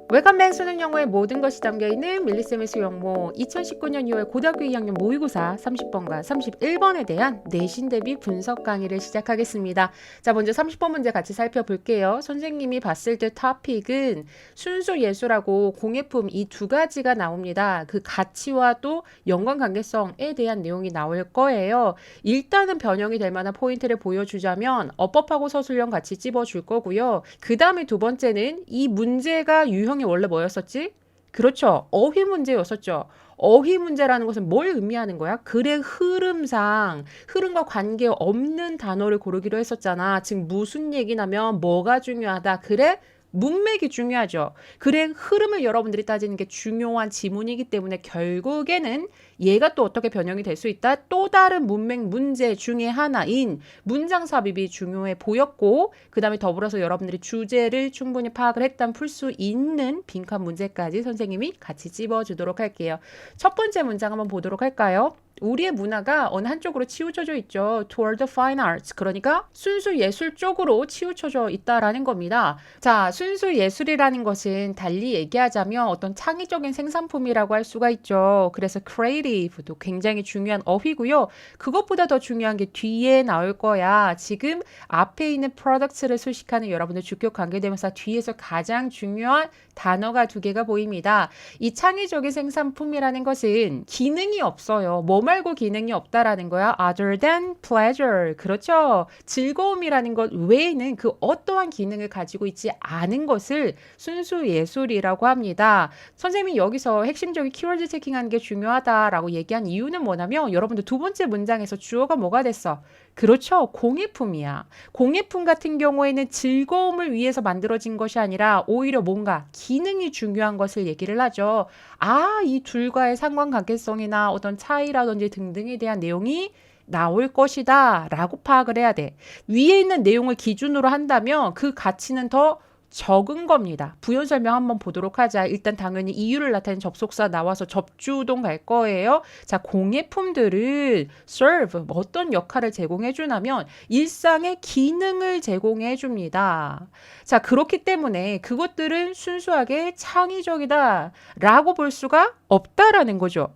웰컴백 수능 영어의 모든 것이 담겨있는 밀리쌤의 수영모 2019년 2월 고등학교 2학년 모의고사 30번과 31번에 대한 내신 대비 분석 강의를 시작하겠습니다. 자, 먼저 30번 문제 같이 살펴볼게요. 선생님이 봤을 때 토픽은 순수 예술하고 공예품 이 두 가지가 나옵니다. 그 가치와 또 연관관계성에 대한 내용이 나올 거예요. 일단은 변형이 될 만한 포인트를 보여주자면 어법하고 서술형 같이 찝어줄 거고요. 그 다음에 두 번째는 이 문제가 유형이 원래 뭐였었지? 그렇죠. 어휘 문제였었죠. 어휘 문제라는 것은 뭘 의미하는 거야? 글의 흐름상 흐름과 관계없는 단어를 고르기로 했었잖아. 지금 무슨 얘기냐면 뭐가 중요하다. 글의 문맥이 중요하죠. 글의 흐름을 여러분들이 따지는 게 중요한 지문이기 때문에 결국에는 얘가 또 어떻게 변형이 될 수 있다? 또 다른 문맥 문제 중에 하나인 문장 삽입이 중요해 보였고 그 다음에 더불어서 여러분들이 주제를 충분히 파악을 했다면 풀 수 있는 빈칸 문제까지 선생님이 같이 찝어주도록 할게요. 첫 번째 문장 한번 보도록 할까요? 우리의 문화가 어느 한쪽으로 치우쳐져 있죠. Toward the fine arts. 그러니까 순수 예술 쪽으로 치우쳐져 있다라는 겁니다. 자, 순수 예술이라는 것은 달리 얘기하자면 어떤 창의적인 생산품이라고 할 수가 있죠. 그래서 creative도 굉장히 중요한 어휘고요. 그것보다 더 중요한 게 뒤에 나올 거야. 지금 앞에 있는 products를 수식하는 여러분들 주격 관계대명사 뒤에서 가장 중요한 단어가 두 개가 보입니다. 이 창의적인 생산품이라는 것은 기능이 없어요. 뭐 말고 기능이 없다라는 거야. Other than pleasure. 그렇죠. 즐거움이라는 것 외에는 그 어떠한 기능을 가지고 있지 않은 것을 순수 예술이라고 합니다. 선생님이 여기서 핵심적인 키워드 체킹하는 게 중요하다라고 얘기한 이유는 뭐냐면 여러분들 두 번째 문장에서 주어가 뭐가 됐어? 그렇죠. 공예품이야. 공예품 같은 경우에는 즐거움을 위해서 만들어진 것이 아니라 오히려 뭔가 기능이 중요한 것을 얘기를 하죠. 아, 이 둘과의 상관관계성이나 어떤 차이라든지 등등에 대한 내용이 나올 것이다 라고 파악을 해야 돼. 위에 있는 내용을 기준으로 한다면 그 가치는 더 적은 겁니다. 부연 설명 한번 보도록 하자. 일단 당연히 이유를 나타내는 접속사 나와서 접주동 갈 거예요. 자, 공예품들은 serve 어떤 역할을 제공해 주냐면 일상의 기능을 제공해 줍니다. 자, 그렇기 때문에 그것들은 순수하게 창의적이다 라고 볼 수가 없다라는 거죠.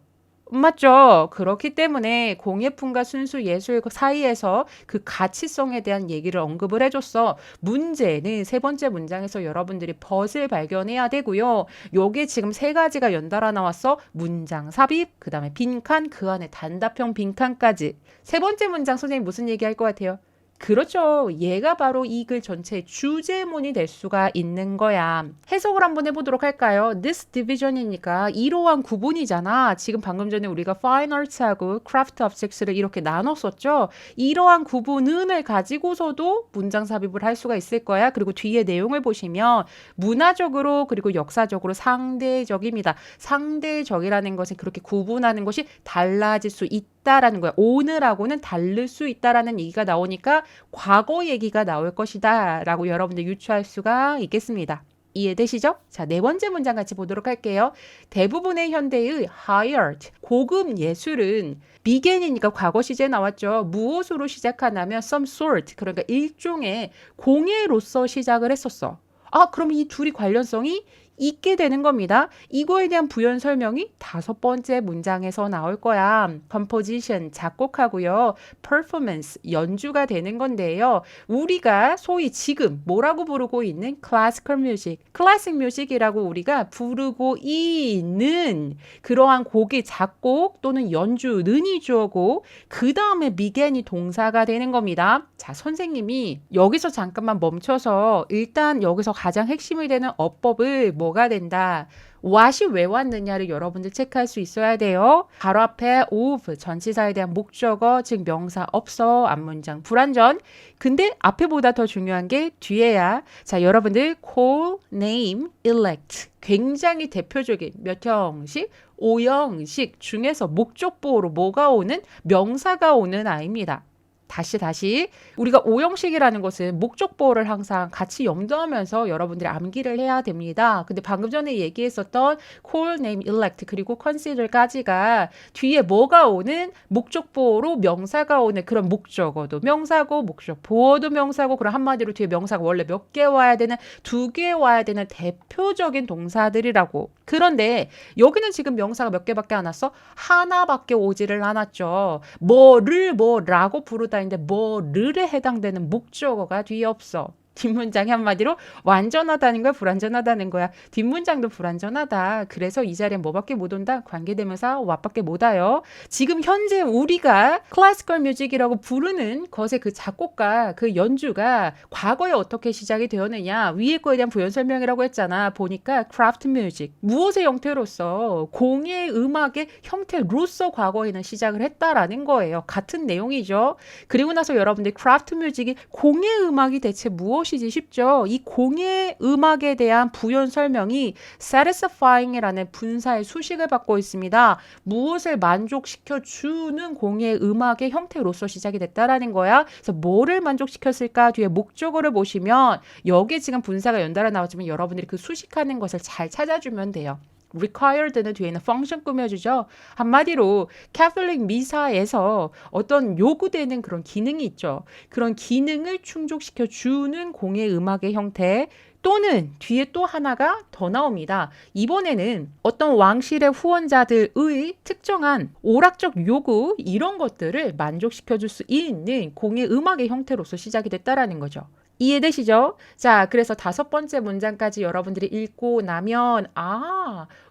맞죠? 그렇기 때문에 공예품과 순수 예술 사이에서 그 가치성에 대한 얘기를 언급을 해줬어. 문제는 세 번째 문장에서 여러분들이 벗을 발견해야 되고요. 요게 지금 세 가지가 연달아 나왔어. 문장 삽입, 그 다음에 빈칸, 그 안에 단답형 빈칸까지. 세 번째 문장 선생님 무슨 얘기 할 것 같아요? 그렇죠. 얘가 바로 이 글 전체의 주제문이 될 수가 있는 거야. 해석을 한번 해보도록 할까요? This division이니까 이러한 구분이잖아. 지금 방금 전에 우리가 fine arts하고 craft objects를 이렇게 나눴었죠. 이러한 구분을 가지고서도 문장 삽입을 할 수가 있을 거야. 그리고 뒤에 내용을 보시면 문화적으로 그리고 역사적으로 상대적입니다. 상대적이라는 것은 그렇게 구분하는 것이 달라질 수 있다라는 거야. 오늘하고는 다를 수 있다라는 얘기가 나오니까 과거 얘기가 나올 것이다 라고 여러분들 유추할 수가 있겠습니다. 이해되시죠? 자, 네 번째 문장 같이 보도록 할게요. 대부분의 현대의 high art, 고급 예술은 begin이니까 과거 시제 나왔죠. 무엇으로 시작하냐면 some sort, 그러니까 일종의 공예로서 시작을 했었어. 아, 그럼 이 둘이 관련성이 있게 되는 겁니다. 이거에 대한 부연 설명이 다섯 번째 문장에서 나올 거야. composition, 작곡하고요. performance, 연주가 되는 건데요. 우리가 소위 지금 뭐라고 부르고 있는 classical music, 클래식 뮤직이라고 우리가 부르고 있는 그러한 곡의 작곡 또는 연주는이 주어고 그 다음에 begin이 동사가 되는 겁니다. 자, 선생님이 여기서 잠깐만 멈춰서 일단 여기서 가장 핵심이 되는 어법을 뭐가 된다. what이 왜 왔느냐를 여러분들 체크할 수 있어야 돼요. 바로 앞에 of 전치사에 대한 목적어 즉 명사 없어 앞문장 불완전. 근데 앞에보다 더 중요한 게 뒤에야. 자, 여러분들 call, name, elect 굉장히 대표적인 몇 형식? 5형식 중에서 목적보호로 뭐가 오는? 명사가 오는 아입니다. 다시. 우리가 오형식이라는 것은 목적보호를 항상 같이 염두하면서 여러분들이 암기를 해야 됩니다. 근데 방금 전에 얘기했었던 call, name, elect 그리고 consider까지가 뒤에 뭐가 오는 목적보호로 명사가 오는 그런 목적어도 명사고 목적보호도 명사고 그런 한마디로 뒤에 명사가 원래 몇 개 와야 되는 2개 와야 되는 대표적인 동사들이라고. 그런데 여기는 지금 명사가 몇 개밖에 안 왔어? 하나밖에 오지를 않았죠. 뭐라고 부르다 했는데 뭐를에 해당되는 목적어가 뒤에 없어. 뒷문장이 한마디로 완전하다는 거야, 불완전하다는 거야. 뒷문장도 불완전하다. 그래서 이 자리에 뭐밖에 못 온다? 관계대명사 what밖에 못 와요. 지금 현재 우리가 클래시컬 뮤직이라고 부르는 것의 그 작곡가, 그 연주가 과거에 어떻게 시작이 되었느냐? 위에 거에 대한 부연 설명이라고 했잖아. 보니까 크래프트 뮤직. 무엇의 형태로서? 공예 음악의 형태로서 과거에는 시작을 했다라는 거예요. 같은 내용이죠. 그리고 나서 여러분들 크래프트 뮤직이 공예 음악이 대체 무엇이지 싶죠? 이 공예 음악에 대한 부연 설명이 satisfying이라는 분사의 수식을 받고 있습니다. 무엇을 만족시켜 주는 공예 음악의 형태로서 시작이 됐다라는 거야. 그래서 뭐를 만족시켰을까? 뒤에 목적어를 보시면 여기에 지금 분사가 연달아 나왔지만 여러분들이 그 수식하는 것을 잘 찾아주면 돼요. required는 뒤에는 function 꾸며주죠. 한마디로 캐톨릭 미사에서 어떤 요구되는 그런 기능이 있죠. 그런 기능을 충족시켜 주는 공예 음악의 형태 또는 뒤에 또 하나가 더 나옵니다. 이번에는 어떤 왕실의 후원자들의 특정한 오락적 요구 이런 것들을 만족시켜 줄 수 있는 공예 음악의 형태로서 시작이 됐다라는 거죠. 이해되시죠? 자, 그래서 5번째 문장까지 여러분들이 읽고 나면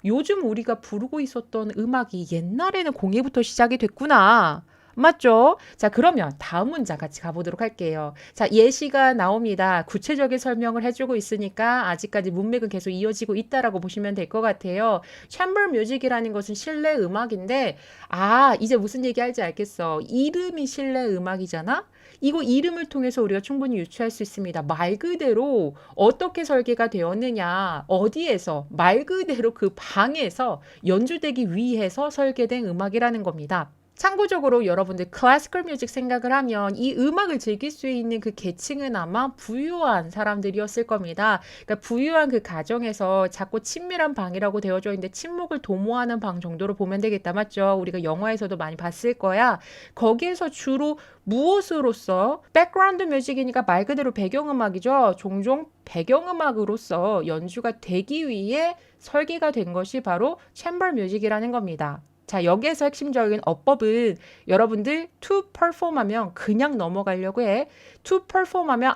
요즘 우리가 부르고 있었던 음악이 옛날에는 공예부터 시작이 됐구나. 맞죠? 자, 그러면 다음 문장 같이 가보도록 할게요. 자, 예시가 나옵니다. 구체적인 설명을 해주고 있으니까 아직까지 문맥은 계속 이어지고 있다라고 보시면 될 것 같아요. 챔버 뮤직이라는 것은 실내 음악인데 이제 무슨 얘기할지 알겠어. 이름이 실내 음악이잖아? 이거 이름을 통해서 우리가 충분히 유추할 수 있습니다. 말 그대로 어떻게 설계가 되었느냐, 어디에서, 말 그대로 그 방에서 연주되기 위해서 설계된 음악이라는 겁니다. 참고적으로 여러분들 클래시컬 뮤직 생각을 하면 이 음악을 즐길 수 있는 그 계층은 아마 부유한 사람들이었을 겁니다. 그러니까 부유한 그 가정에서 작고 친밀한 방이라고 되어져 있는데 친목을 도모하는 방 정도로 보면 되겠다. 맞죠? 우리가 영화에서도 많이 봤을 거야. 거기에서 주로 무엇으로서 백그라운드 뮤직이니까 말 그대로 배경음악이죠. 종종 배경음악으로서 연주가 되기 위해 설계가 된 것이 바로 챔버 뮤직이라는 겁니다. 자, 여기에서 핵심적인 어법은 여러분들 to perform 하면 그냥 넘어가려고 해. to perform 하면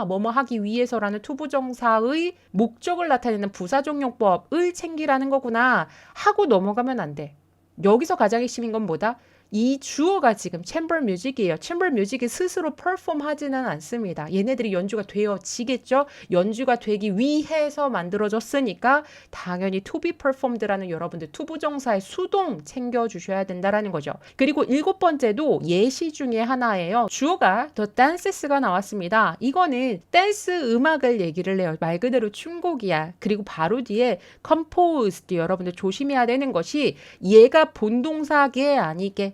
뭐뭐 하기 위해서라는 투부정사의 목적을 나타내는 부사종용법을 챙기라는 거구나 하고 넘어가면 안 돼. 여기서 가장 핵심인 건 뭐다? 이 주어가 지금 챔버 뮤직이에요. 챔버 뮤직이 스스로 퍼폼 하지는 않습니다. 얘네들이 연주가 되어지겠죠? 연주가 되기 위해서 만들어졌으니까 당연히 to be performed라는 여러분들 투부정사의 수동 챙겨주셔야 된다라는 거죠. 그리고 7번째도 예시 중에 하나예요. 주어가 the dances가 나왔습니다. 이거는 댄스 음악을 얘기를 해요. 말 그대로 춤곡이야. 그리고 바로 뒤에 composed 여러분들 조심해야 되는 것이 얘가 본동사게 아니게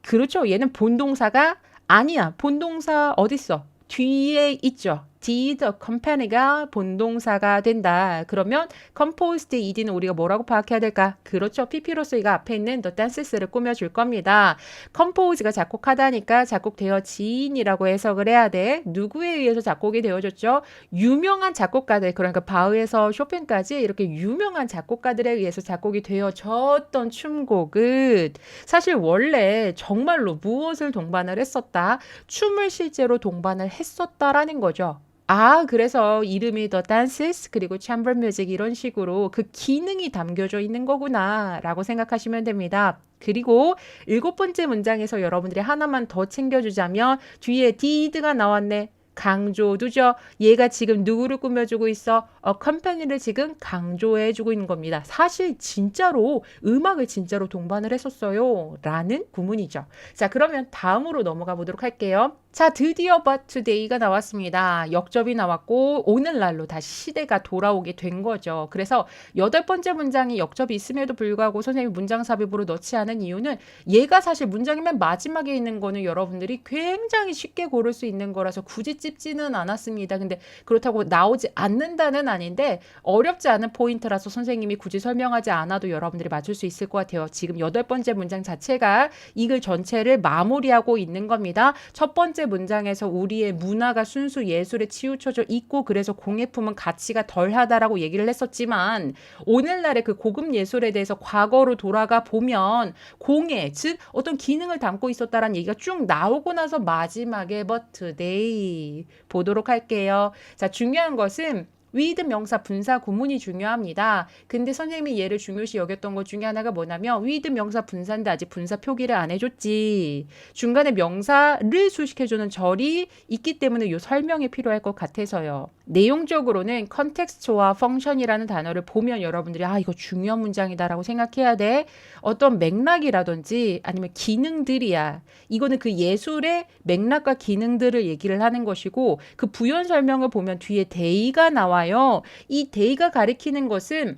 그렇죠. 얘는 본동사가 아니야. 본동사 어딨어? 뒤에 있죠. did accompany가 본동사가 된다. 그러면 composed ed는 우리가 뭐라고 파악해야 될까? 그렇죠. pp로서 이가 앞에 있는 the dances를 꾸며줄 겁니다. compose가 작곡하다니까 작곡되어진이라고 해석을 해야 돼. 누구에 의해서 작곡이 되어졌죠? 유명한 작곡가들, 그러니까 바흐에서 쇼팽까지 이렇게 유명한 작곡가들에 의해서 작곡이 되어졌던 춤곡은 사실 원래 정말로 무엇을 동반을 했었다? 춤을 실제로 동반을 했었다라는 거죠. 그래서 이름이 The Dances 그리고 Chamber Music 이런 식으로 그 기능이 담겨져 있는 거구나 라고 생각하시면 됩니다. 그리고 7번째 문장에서 여러분들이 하나만 더 챙겨주자면 뒤에 did가 나왔네. 강조두죠. 얘가 지금 누구를 꾸며주고 있어? 컴퍼니를 지금 강조해주고 있는 겁니다. 사실 진짜로 음악을 진짜로 동반을 했었어요 라는 구문이죠. 자, 그러면 다음으로 넘어가 보도록 할게요. 자, 드디어 but today가 나왔습니다. 역접이 나왔고 오늘날로 다시 시대가 돌아오게 된 거죠. 그래서 8번째 문장이 역접이 있음에도 불구하고 선생님이 문장 삽입으로 넣지 않은 이유는 얘가 사실 문장의 맨 마지막에 있는 거는 여러분들이 굉장히 쉽게 고를 수 있는 거라서 굳이 찝지는 않았습니다. 근데 그렇다고 나오지 않는다는 아닌데 어렵지 않은 포인트라서 선생님이 굳이 설명하지 않아도 여러분들이 맞출 수 있을 것 같아요. 지금 8번째 문장 자체가 이 글 전체를 마무리하고 있는 겁니다. 첫 번째 문장에서 우리의 문화가 순수 예술에 치우쳐져 있고 그래서 공예품은 가치가 덜하다라고 얘기를 했었지만 오늘날의 그 고급 예술에 대해서 과거로 돌아가 보면 공예, 즉 어떤 기능을 담고 있었다라는 얘기가 쭉 나오고 나서 마지막에 but today 보도록 할게요. 자, 중요한 것은 with 명사 분사 구문이 중요합니다. 근데 선생님이 얘를 중요시 여겼던 것 중에 하나가 뭐냐면 with 명사 분사인데 아직 분사 표기를 안 해줬지. 중간에 명사를 수식해주는 절이 있기 때문에 이 설명이 필요할 것 같아서요. 내용적으로는 컨텍스트와 펑션이라는 단어를 보면 여러분들이 이거 중요한 문장이다라고 생각해야 돼. 어떤 맥락이라든지 아니면 기능들이야. 이거는 그 예술의 맥락과 기능들을 얘기를 하는 것이고 그 부연 설명을 보면 뒤에 데이가 나와요. 이 데이가 가리키는 것은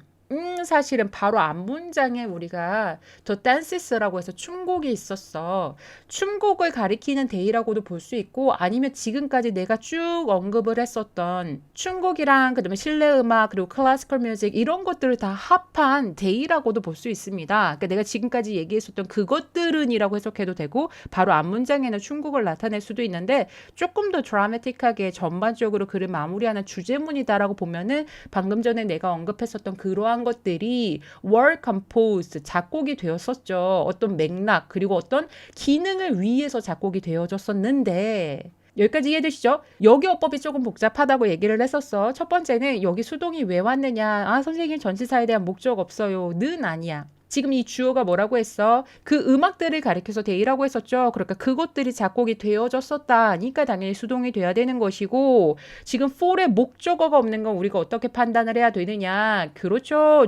사실은 바로 앞 문장에 우리가 더 댄시스라고 해서 춤곡이 있었어. 춤곡을 가리키는 데이라고도 볼 수 있고 아니면 지금까지 내가 쭉 언급을 했었던 춤곡이랑 그다음에 실내 음악 그리고 클래시컬 뮤직 이런 것들을 다 합한 데이라고도 볼 수 있습니다. 그러니까 내가 지금까지 얘기했었던 그것들은이라고 해석해도 되고 바로 앞 문장에는 춤곡을 나타낼 수도 있는데 조금 더 드라마틱하게 전반적으로 글을 마무리하는 주제문이다라고 보면은 방금 전에 내가 언급했었던 그러한 것들이 were composed 작곡이 되었었죠. 어떤 맥락 그리고 어떤 기능을 위해서 작곡이 되어졌었는데 여기까지 이해되시죠? 여기 어법이 조금 복잡하다고 얘기를 했었어. 첫 번째는 여기 수동이 왜 왔느냐. 선생님 전치사에 대한 목적 없어요. 는 아니야. 지금 이 주어가 뭐라고 했어? 그 음악들을 가리켜서 데이라고 했었죠. 그러니까 그것들이 작곡이 되어졌었다니까 당연히 수동이 돼야 되는 것이고 지금 for의 목적어가 없는 건 우리가 어떻게 판단을 해야 되느냐. 그렇죠.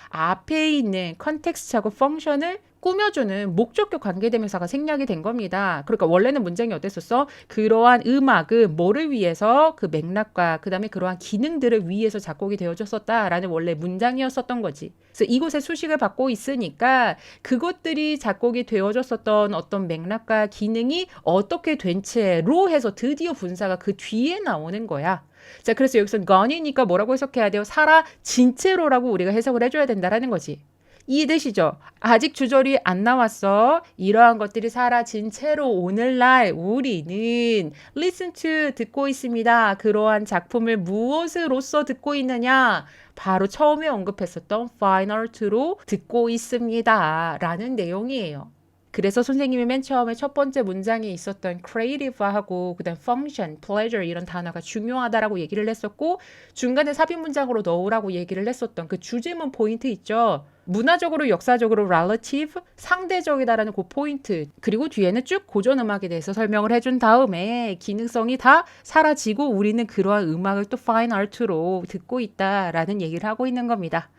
앞에 있는 컨텍스트하고 펑션을 꾸며주는 목적격 관계대명사가 생략이 된 겁니다. 그러니까 원래는 문장이 어땠었어? 그러한 음악은 뭐를 위해서 그 맥락과 그 다음에 그러한 기능들을 위해서 작곡이 되어졌었다라는 원래 문장이었었던 거지. 그래서 이곳에 수식을 받고 있으니까 그것들이 작곡이 되어졌었던 어떤 맥락과 기능이 어떻게 된 채로 해서 드디어 분사가 그 뒤에 나오는 거야. 자, 그래서 여기서 gone이니까 뭐라고 해석해야 돼요? 사라진 채로라고 우리가 해석을 해줘야 된다라는 거지. 이해되시죠? 아직 주절이 안 나왔어. 이러한 것들이 사라진 채로 오늘날 우리는 listen to 듣고 있습니다. 그러한 작품을 무엇으로서 듣고 있느냐? 바로 처음에 언급했었던 fine art로 듣고 있습니다. 라는 내용이에요. 그래서 선생님이 맨 처음에 첫 번째 문장에 있었던 creative하고 그다음 function, pleasure 이런 단어가 중요하다라고 얘기를 했었고 중간에 삽입 문장으로 넣으라고 얘기를 했었던 그 주제문 포인트 있죠. 문화적으로 역사적으로 relative 상대적이다라는 그 포인트 그리고 뒤에는 쭉 고전 음악에 대해서 설명을 해준 다음에 기능성이 다 사라지고 우리는 그러한 음악을 또 fine art로 듣고 있다라는 얘기를 하고 있는 겁니다.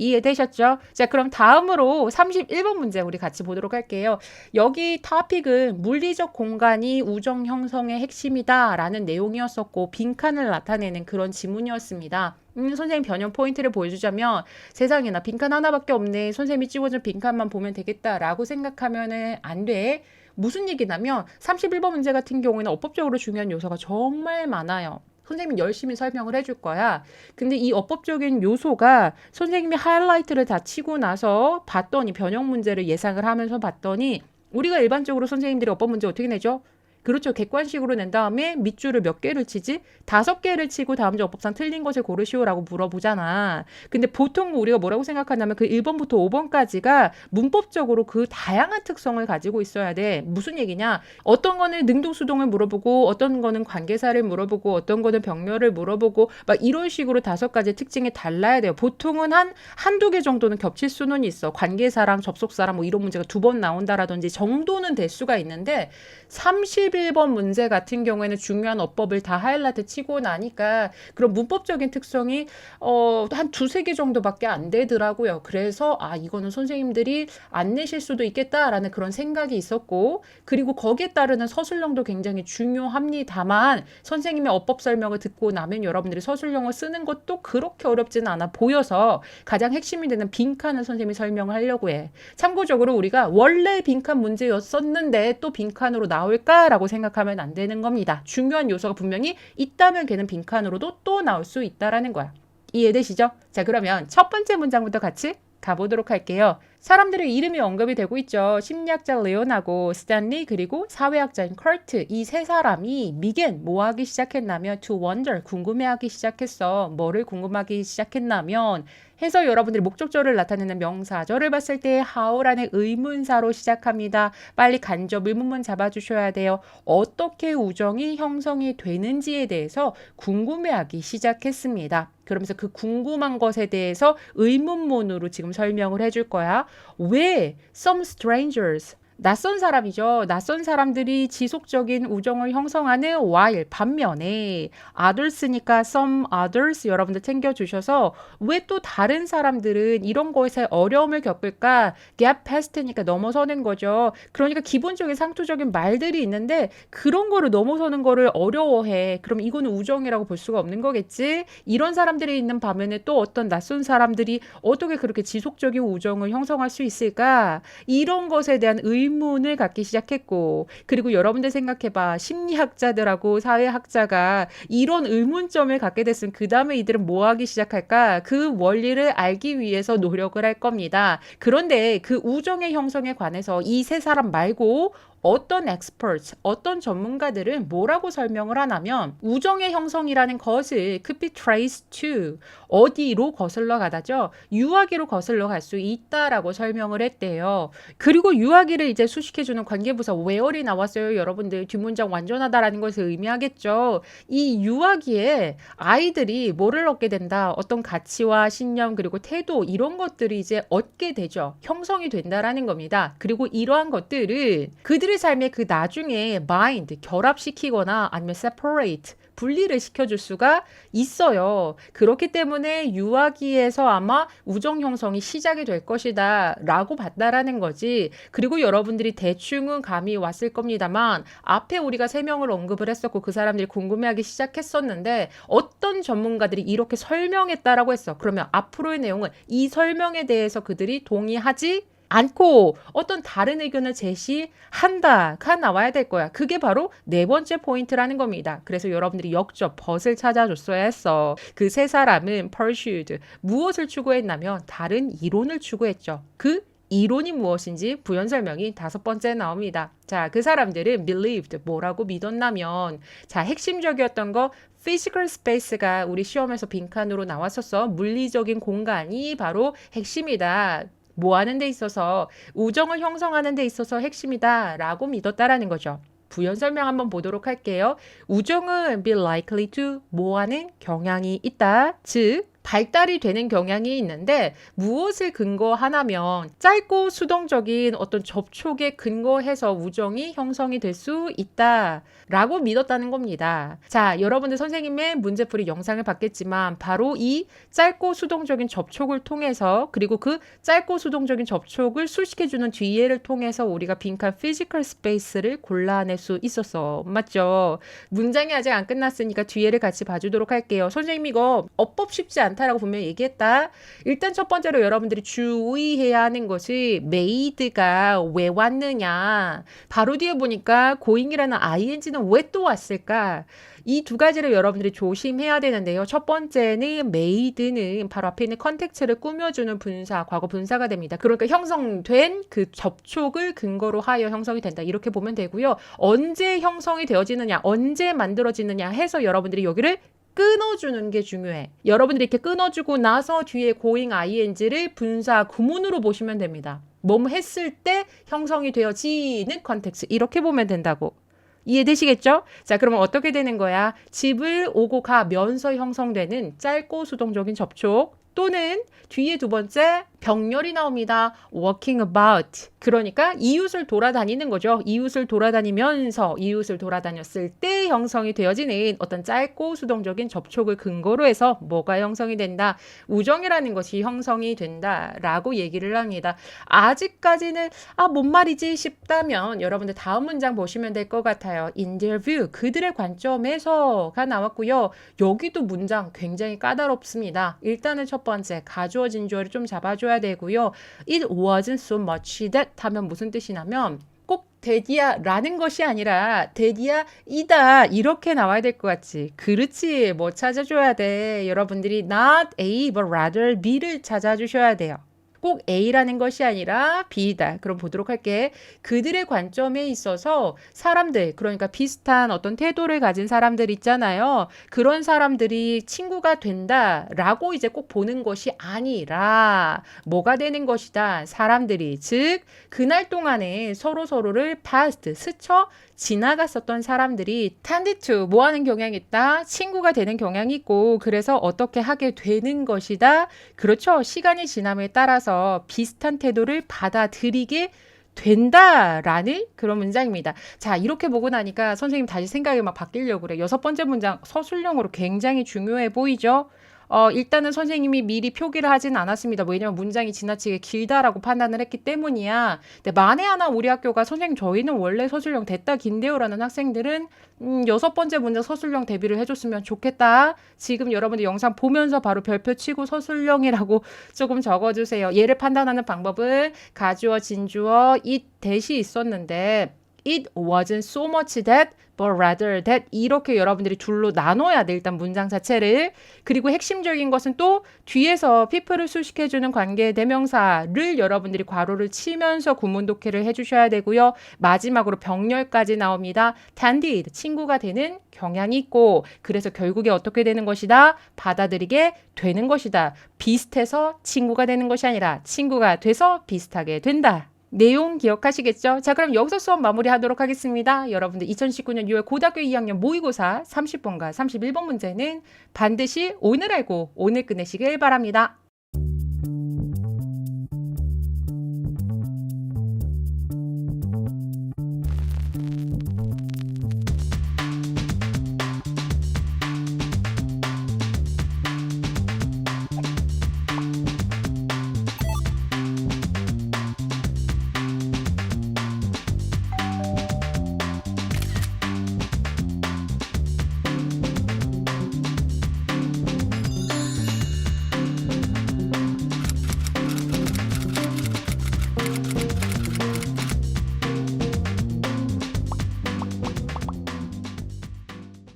이해되셨죠? 자, 그럼 다음으로 31번 문제 우리 같이 보도록 할게요. 여기 토픽은 물리적 공간이 우정 형성의 핵심이다 라는 내용이었었고 빈칸을 나타내는 그런 지문이었습니다. 선생님 변형 포인트를 보여주자면 세상에 나 빈칸 하나밖에 없네. 선생님이 찍어준 빈칸만 보면 되겠다라고 생각하면 안 돼. 무슨 얘기냐면 31번 문제 같은 경우에는 어법적으로 중요한 요소가 정말 많아요. 선생님이 열심히 설명을 해줄 거야. 근데 이 어법적인 요소가 선생님이 하이라이트를 다 치고 나서 봤더니 변형 문제를 예상을 하면서 봤더니 우리가 일반적으로 선생님들이 어법 문제 어떻게 내죠? 그렇죠. 객관식으로 낸 다음에 밑줄을 몇 개를 치지? 5개를 치고 다음 주 어법상 틀린 것을 고르시오라고 물어보잖아. 근데 보통 우리가 뭐라고 생각하냐면 그 1번부터 5번까지가 문법적으로 그 다양한 특성을 가지고 있어야 돼. 무슨 얘기냐? 어떤 거는 능동수동을 물어보고 어떤 거는 관계사를 물어보고 어떤 거는 병렬을 물어보고 막 이런 식으로 5가지 특징이 달라야 돼요. 보통은 한두 개 정도는 겹칠 수는 있어. 관계사랑 접속사랑 뭐 이런 문제가 2번 나온다라든지 정도는 될 수가 있는데 30 31번 문제 같은 경우에는 중요한 어법을 다 하이라이트 치고 나니까 그런 문법적인 특성이 한 두세 개 정도밖에 안 되더라고요. 그래서 이거는 선생님들이 안 내실 수도 있겠다라는 그런 생각이 있었고, 그리고 거기에 따르는 서술형도 굉장히 중요합니다만 선생님의 어법 설명을 듣고 나면 여러분들이 서술형을 쓰는 것도 그렇게 어렵지는 않아 보여서 가장 핵심이 되는 빈칸을 선생님이 설명을 하려고 해. 참고적으로 우리가 원래 빈칸 문제였었는데 또 빈칸으로 나올까라고 생각하면 안 되는 겁니다. 중요한 요소가 분명히 있다면 걔는 빈칸으로도 또 나올 수 있다라는 거야. 이해되시죠? 자, 그러면 첫 번째 문장부터 같이 가보도록 할게요. 사람들의 이름이 언급이 되고 있죠. 심리학자 레온하고 스탠리 그리고 사회학자인 커트, 이 세 사람이 미겐 뭐 하기 시작했냐면 to wonder, 궁금해하기 시작했어. 뭐를 궁금하기 시작했냐면 해서 여러분들이 목적절을 나타내는 명사절을 봤을 때 how라는 의문사로 시작합니다. 빨리 간접 의문문 잡아주셔야 돼요. 어떻게 우정이 형성이 되는지에 대해서 궁금해하기 시작했습니다. 그러면서 그 궁금한 것에 대해서 의문문으로 지금 설명을 해줄 거야. 왜 some strangers, 낯선 사람이죠. 낯선 사람들이 지속적인 우정을 형성하는 while, 반면에 others니까 some others 여러분들 챙겨주셔서 왜 또 다른 사람들은 이런 것에 어려움을 겪을까? get past니까 넘어서는 거죠. 그러니까 기본적인 상투적인 말들이 있는데 그런 거를 넘어서는 거를 어려워해. 그럼 이거는 우정이라고 볼 수가 없는 거겠지? 이런 사람들이 있는 반면에 또 어떤 낯선 사람들이 어떻게 그렇게 지속적인 우정을 형성할 수 있을까? 이런 것에 대한 의문을 갖기 시작했고, 그리고 여러분들 생각해봐. 심리학자들하고 사회학자가 이런 의문점을 갖게 됐으면 그 다음에 이들은 뭐 하기 시작할까? 그 원리를 알기 위해서 노력을 할 겁니다. 그런데 그 우정의 형성에 관해서 이 세 사람 말고 어떤 experts, 어떤 전문가들은 뭐라고 설명을 하냐면 우정의 형성이라는 것을 could be traced to 어디로 거슬러 가다죠. 유아기로 거슬러 갈 수 있다라고 설명을 했대요. 그리고 유아기를 이제 수식해주는 관계부사 where이 나왔어요. 여러분들 뒷문장 완전하다라는 것을 의미하겠죠. 이 유아기에 아이들이 뭐를 얻게 된다. 어떤 가치와 신념 그리고 태도 이런 것들이 이제 얻게 되죠. 형성이 된다라는 겁니다. 그리고 이러한 것들은 그들의 삶의 그 나중에 mind, 결합시키거나 아니면 separate, 분리를 시켜줄 수가 있어요. 그렇기 때문에 유아기에서 아마 우정 형성이 시작이 될 것이다 라고 봤다라는 거지. 그리고 여러분들이 대충은 감이 왔을 겁니다만 앞에 우리가 3명을 언급을 했었고 그 사람들이 궁금해하기 시작했었는데 어떤 전문가들이 이렇게 설명했다라고 했어. 그러면 앞으로의 내용은 이 설명에 대해서 그들이 동의하지 않고 어떤 다른 의견을 제시한다가 나와야 될 거야. 그게 바로 네 번째 포인트라는 겁니다. 그래서 여러분들이 역접 벗을 찾아줬어야 했어. 그 세 사람은 pursued, 무엇을 추구했냐면 다른 이론을 추구했죠. 그 이론이 무엇인지 부연 설명이 5번째 나옵니다. 자, 그 사람들은 believed, 뭐라고 믿었냐면 자, 핵심적이었던 거 physical space가 우리 시험에서 빈칸으로 나왔었어. 물리적인 공간이 바로 핵심이다. 뭐 하는 데 있어서 우정을 형성하는 데 있어서 핵심이다 라고 믿었다라는 거죠. 부연 설명 한번 보도록 할게요. 우정은 be likely to 뭐 하는 경향이 있다. 즉 발달이 되는 경향이 있는데 무엇을 근거하냐면 짧고 수동적인 어떤 접촉에 근거해서 우정이 형성이 될 수 있다라고 믿었다는 겁니다. 자, 여러분들 선생님의 문제풀이 영상을 봤겠지만 바로 이 짧고 수동적인 접촉을 통해서 그리고 그 짧고 수동적인 접촉을 수식해주는 뒤에를 통해서 우리가 빈칸 physical space를 골라낼 수 있었어. 맞죠? 문장이 아직 안 끝났으니까 뒤에를 같이 봐주도록 할게요. 선생님 이거 어법 쉽지 않다 라고 분명히 얘기했다. 일단 첫 번째로 여러분들이 주의해야 하는 것이 made가 왜 왔느냐. 바로 뒤에 보니까 going이라는 ing는 왜 또 왔을까? 이 두 가지를 여러분들이 조심해야 되는데요. 첫 번째는 made는 바로 앞에 있는 컨텍스트를 꾸며주는 분사, 과거 분사가 됩니다. 그러니까 형성된 그 접촉을 근거로 하여 형성이 된다. 이렇게 보면 되고요. 언제 형성이 되어지느냐, 언제 만들어지느냐 해서 여러분들이 여기를 끊어주는 게 중요해. 여러분들이 이렇게 끊어주고 나서 뒤에 going ing를 분사 구문으로 보시면 됩니다. 뭐뭐 했을 때 형성이 되어지는 컨텍스트 이렇게 보면 된다고. 이해되시겠죠? 자, 그러면 어떻게 되는 거야? 집을 오고 가면서 형성되는 짧고 수동적인 접촉 또는 뒤에 두 번째 병렬이 나옵니다. walking about. 그러니까 이웃을 돌아다니는 거죠. 이웃을 돌아다니면서, 이웃을 돌아다녔을 때 형성이 되어지는 어떤 짧고 수동적인 접촉을 근거로 해서 뭐가 형성이 된다? 우정이라는 것이 형성이 된다라고 얘기를 합니다. 아직까지는 뭔 말이지 싶다면 여러분들 다음 문장 보시면 될 것 같아요. In their view, 그들의 관점에서가 나왔고요. 여기도 문장 굉장히 까다롭습니다. 일단은 첫 번째, 가주어 진주어를 좀 잡아줘야 되고요. It wasn't so much that 하면 무슨 뜻이냐면 꼭 대디야 라는 것이 아니라 대디야 이다 이렇게 나와야 될 것 같지. 그렇지. 뭐 찾아줘야 돼. 여러분들이 not A but rather B를 찾아주셔야 돼요. 꼭 A라는 것이 아니라 B다. 그럼 보도록 할게. 그들의 관점에 있어서 사람들, 그러니까 비슷한 어떤 태도를 가진 사람들 있잖아요. 그런 사람들이 친구가 된다라고 이제 꼭 보는 것이 아니라 뭐가 되는 것이다. 사람들이, 즉 그날 동안에 서로를 past, 스쳐 지나갔었던 사람들이 tended to 뭐 하는 경향이 있다? 친구가 되는 경향이 있고 그래서 어떻게 하게 되는 것이다. 그렇죠. 시간이 지남에 따라서 비슷한 태도를 받아들이게 된다라는 그런 문장입니다. 자, 이렇게 보고 나니까 선생님 다시 생각이 막 바뀌려고 그래. 6번째 문장 서술형으로 굉장히 중요해 보이죠? 일단은 선생님이 미리 표기를 하진 않았습니다. 왜냐면 문장이 지나치게 길다라고 판단을 했기 때문이야. 근데 만에 하나 우리 학교가 선생님 저희는 원래 서술형 됐다 긴데요라는 학생들은 6번째 문장 서술형 대비를 해줬으면 좋겠다. 지금 여러분들 영상 보면서 바로 별표 치고 서술형이라고 조금 적어주세요. 얘를 판단하는 방법은 가주어, 진주어, it, that이 있었는데 It wasn't so much that, but rather that 이렇게 여러분들이 둘로 나눠야 돼. 일단 문장 자체를. 그리고 핵심적인 것은 또 뒤에서 people을 수식해주는 관계 대명사를 여러분들이 괄호를 치면서 구문 독해를 해주셔야 되고요. 마지막으로 병렬까지 나옵니다. tended, 친구가 되는 경향이 있고 그래서 결국에 어떻게 되는 것이다? 받아들이게 되는 것이다. 비슷해서 친구가 되는 것이 아니라 친구가 돼서 비슷하게 된다. 내용 기억하시겠죠? 자, 그럼 여기서 수업 마무리하도록 하겠습니다. 여러분들 2019년 6월 고등학교 2학년 모의고사 30번과 31번 문제는 반드시 오늘 알고 오늘 끝내시길 바랍니다.